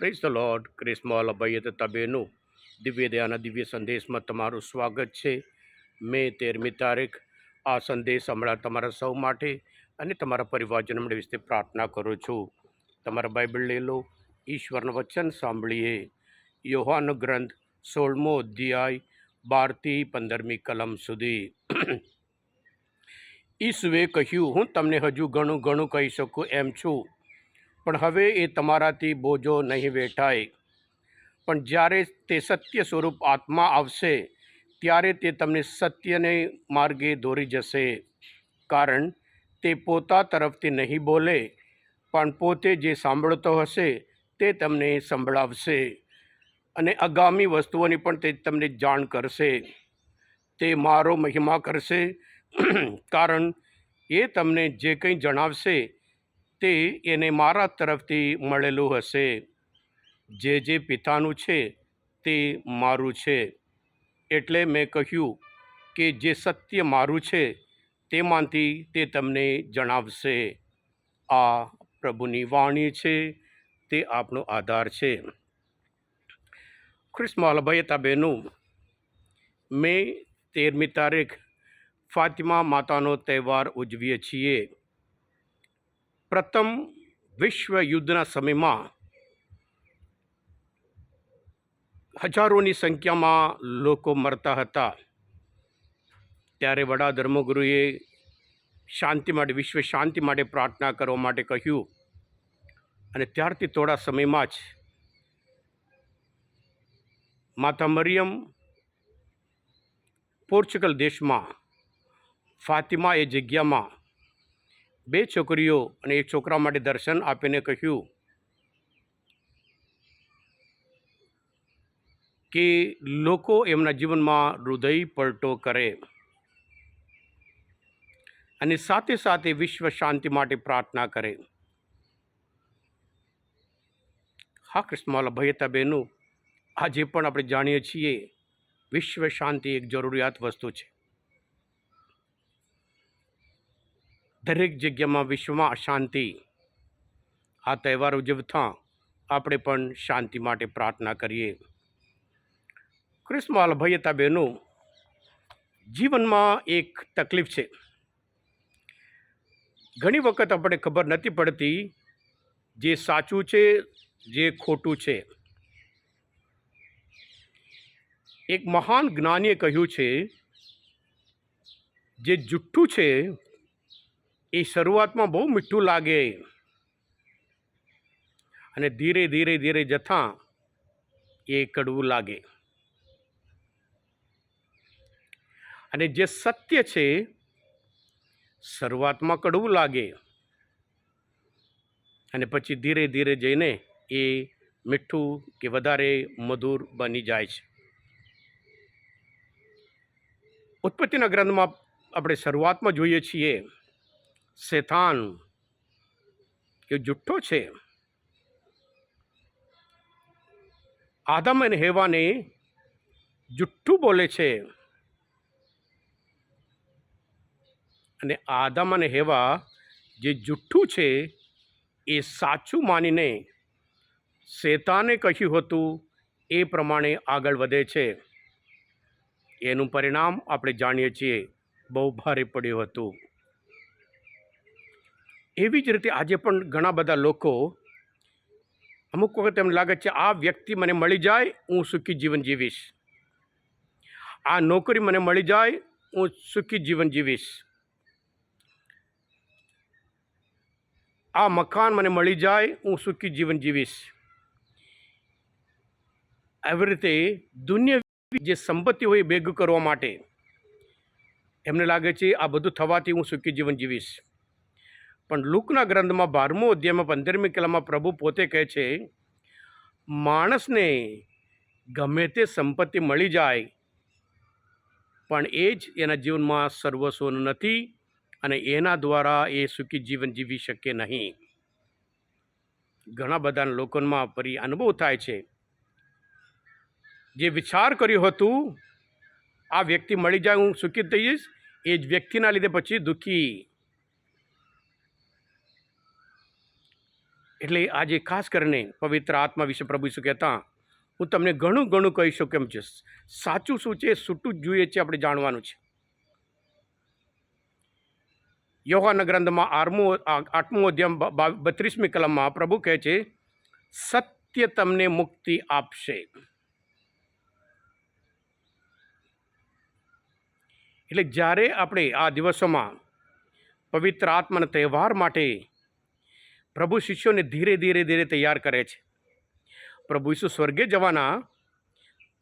Praise the lord. ક્રિસ્મોલ અભયત તબેનું દિવ્ય દયાના દિવ્ય સંદેશમાં તમારું સ્વાગત છે. મે 13મી તારીખ આ સંદેશ હમણાં તમારા સૌ માટે અને તમારા પરિવારજનો માટે વિશે પ્રાર્થના કરું છું. તમારા બાઇબલ લઈ લો, ઈશ્વરનું વચન સાંભળીએ. યોહાનનો ગ્રંથ 16મો અધ્યાય 12થી 15મી કલમ સુધી. ઈસુએ કહ્યું, હું તમને હજુ ઘણું ઘણું કહી શકું એમ છું, પણ હવે એ તમારાથી બોજો નહીં વેઠાય. પણ જ્યારે તે સત્ય સ્વરૂપ આત્મા આવશે, ત્યારે તે તમને સત્યને માર્ગે દોરી જશે. કારણ તે પોતા તરફથી નહીં બોલે, પણ પોતે જે સાંભળતો હશે તે તમને સંભળાવશે, અને આગામી વસ્તુઓની પણ તે તમને જાણ કરશે. તે મારો મહિમા કરશે, કારણ એ તમને જે કંઈ જણાવશે તે એને મારા તરફથી મળેલું હશે. જે પિતાનું છે તે મારું છે. એટલે મેં કહ્યું કે જે સત્ય મારું છે તેમાંથી તે તમને જણાવશે. આ પ્રભુની વાણી છે, તે આપણો આધાર છે. ખ્રિસ્મોલ અભયતા બહેનું, મે 13મી તારીખ ફાતિમા માતાનો તહેવાર ઉજવીએ છીએ. પ્રથમ વિશ્વ યુદ્ધના સમયમાં હજારોની સંખ્યામાં લોકો મરતા હતા. ત્યારે વડા ધર્મગુરુએ શાંતિ માટે, વિશ્વ શાંતિ માટે પ્રાર્થના કરવા માટે કહ્યું, અને ત્યારથી થોડા સમયમાં જ માતા મરિયમ પોર્ચુગલ દેશમાં ફાતિમા એ જગ્યામાં 2 છોકરીઓ અને 1 છોકરા માટે દર્શન આપીને કહ્યું કે લોકો એમના જીવનમાં હૃદય પલટો કરે અને સાથે સાથે વિશ્વ શાંતિ માટે પ્રાર્થના કરે. હા ક્રિસ્મોલ અભયતા બહેનું, આજે પણ આપણે જાણીએ છીએ વિશ્વ શાંતિ એક જરૂરિયાત વસ્તુ છે. દરેક જગ્યામાં વિશ્વમાં અશાંતિ. આ તહેવાર ઉજવતા આપણે પણ શાંતિ માટે પ્રાર્થના કરીએ. ક્રિસ્મોલ અભયતા બહેનું, જીવનમાં એક તકલીફ છે. ઘણી વખત આપણે ખબર નથી પડતી જે સાચું છે, જે ખોટું છે. એક મહાન જ્ઞાનીએ કહ્યું છે, જે જુઠ્ઠું છે એ શરૂઆતમાં બહુ મીઠું લાગે, અને ધીરે ધીરે ધીરે જતાં એ કડવું લાગે. અને જે સત્ય છે શરૂઆતમાં કડવું લાગે, અને પછી ધીરે ધીરે જઈને એ મીઠું કે વધારે મધુર બની જાય છે. ઉત્પત્તિના ગ્રંથમાં આપણે શરૂઆતમાં જોઈએ છીએ, શેતાન કે જુઠ્ઠો છે, આદમ અને હેવાને જુઠ્ઠું બોલે છે, અને આદમ અને હેવા જે જુઠ્ઠું છે એ સાચું માનીને શેતાને કહ્યું હતું એ પ્રમાણે આગળ વધે છે. એનું પરિણામ આપણે જાણીએ છીએ, બહુ ભારે પડ્યું હતું. એવી જ રીતે આજે પણ ઘણા બધા લોકો, અમુક વખત એમ લાગે છે આ વ્યક્તિ મને મળી જાય હું સુખી જીવન જીવીશ, આ નોકરી મને મળી જાય હું સુખી જીવન જીવીશ, આ મકાન મને મળી જાય હું સુખી જીવન જીવીશ. આવી રીતે દુનિયા જે સંપત્તિ હોય ભેગું કરવા માટે એમને લાગે છે આ બધું થવાથી હું સુખી જીવન જીવીશ. પણ લૂકના ગ્રંથમાં 12મો અધ્યાયમાં 15મી કલમમાં પ્રભુ પોતે કહે છે, માણસને ગમે તે સંપત્તિ મળી જાય પણ એ જ એના જીવનમાં સર્વસ્વનું નથી, અને એના દ્વારા એ સુખી જીવન જીવી શકે નહીં. ઘણા બધા લોકોમાં પરી અનુભવ થાય છે, જે વિચાર કર્યું હતું આ વ્યક્તિ મળી જાય હું સુખી થઈશ, એ જ વ્યક્તિના લીધે પછી દુઃખી. એટલે આજે ખાસ કરીને પવિત્ર આત્મા વિશે પ્રભુ ઈસુ કહેતા હું તમને ઘણું ઘણું કહી શકું એમ છે. સાચું શું છે, છૂટું જ જોઈએ છે, આપણે જાણવાનું છે. યોહાનના ગ્રંથમાં 8મું અધ્યાય 32મી કલમમાં પ્રભુ કહે છે, સત્ય તમને મુક્તિ આપશે. એટલે જ્યારે આપણે આ દિવસોમાં પવિત્ર આત્માના તહેવાર માટે પ્રભુ શિષ્યોને ધીરે ધીરે ધીરે તૈયાર કરે છે. પ્રભુ ઈસુ સ્વર્ગે જવાના,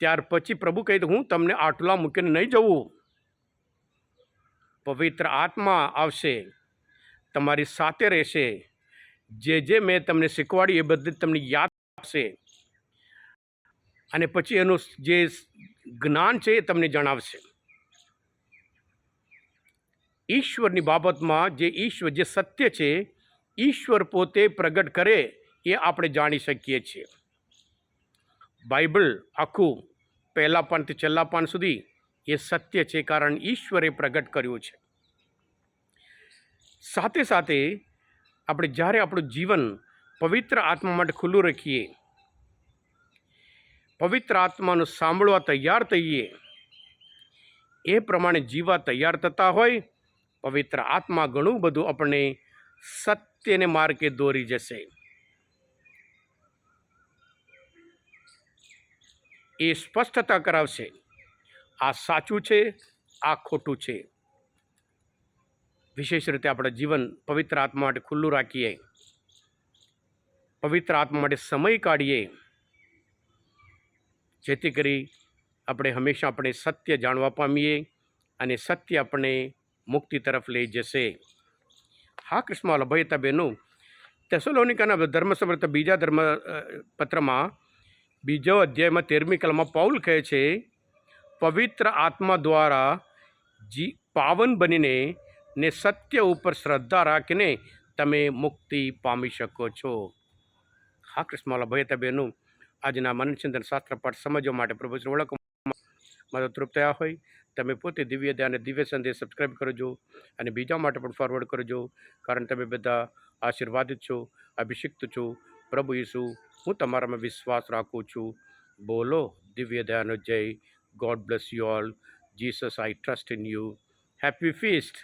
ત્યાર પછી પ્રભુ કહે હું તમને આટલા મૂકીને નહીં જવું. પવિત્ર આત્મા આવશે, તમારી સાથે રહેશે, જે મેં તમને શીખવાડ્યું એ બધું તમને યાદ આપશે અને પછી એનું જે જ્ઞાન છે એ તમને જણાવશે. ઈશ્વરની બાબતમાં જે સત્ય છે, ઈશ્વર પોતે પ્રગટ કરે એ આપણે જાણી શકીએ છીએ. બાઇબલ આખું પહેલા પાનથી છેલ્લા પાન સુધી એ સત્ય છે, કારણ ઈશ્વરે પ્રગટ કર્યું છે. સાથે સાથે આપણે જ્યારે આપણું જીવન પવિત્ર આત્મા માટે ખુલ્લું રાખીએ, પવિત્ર આત્માનું સાંભળવા તૈયાર થઈએ, એ પ્રમાણે જીવવા તૈયાર થતા હોય, પવિત્ર આત્મા ઘણું બધું આપણને સત્યને માર્ગે દોરી જશે. એ સ્પષ્ટતા કરાવશે, આ સાચું છે, આ ખોટું છે. વિશેષ રીતે આપણે જીવન પવિત્ર આત્મા માટે ખુલ્લું રાખીએ, પવિત્ર આત્મા માટે સમય કાઢીએ, જેથી કરી આપણે હંમેશા આપણે સત્ય જાણવા પામીએ અને સત્ય આપણને મુક્તિ તરફ લઈ જશે. હા કૃષ્ણવાલા ભાઈ હતા બહેનો, થેસલોનિકાના ધર્મસભ્ય બીજા પત્રમાં 2 અધ્યાયમાં 13મી કલમમાં પૌલ કહે છે, પવિત્ર આત્મા દ્વારા પાવન બનીને ને સત્ય ઉપર શ્રદ્ધા રાખીને તમે મુક્તિ પામી શકો છો. હા કૃષ્ણવાલા ભાઈ હતા બહેનો, આજના મનનચિંતન શાસ્ત્ર પાઠ સમજવા માટે પ્રભુ ઓળખમાં તૃપ્ત થયા હોય, તમે પોતે દિવ્ય ધ્યાન અને દિવ્ય સંદેશ સબસ્ક્રાઈબ કરજો અને બીજા માટે પણ ફોરવર્ડ કરજો, કારણ તમે બધા આશીર્વાદિત છો, અભિષિક્ત છો. પ્રભુ ઈસુ, હું તમારામાં વિશ્વાસ રાખું છું. બોલો દિવ્ય ધ્યાન જય. God bless you all. Jesus, I trust in you. Happy feast.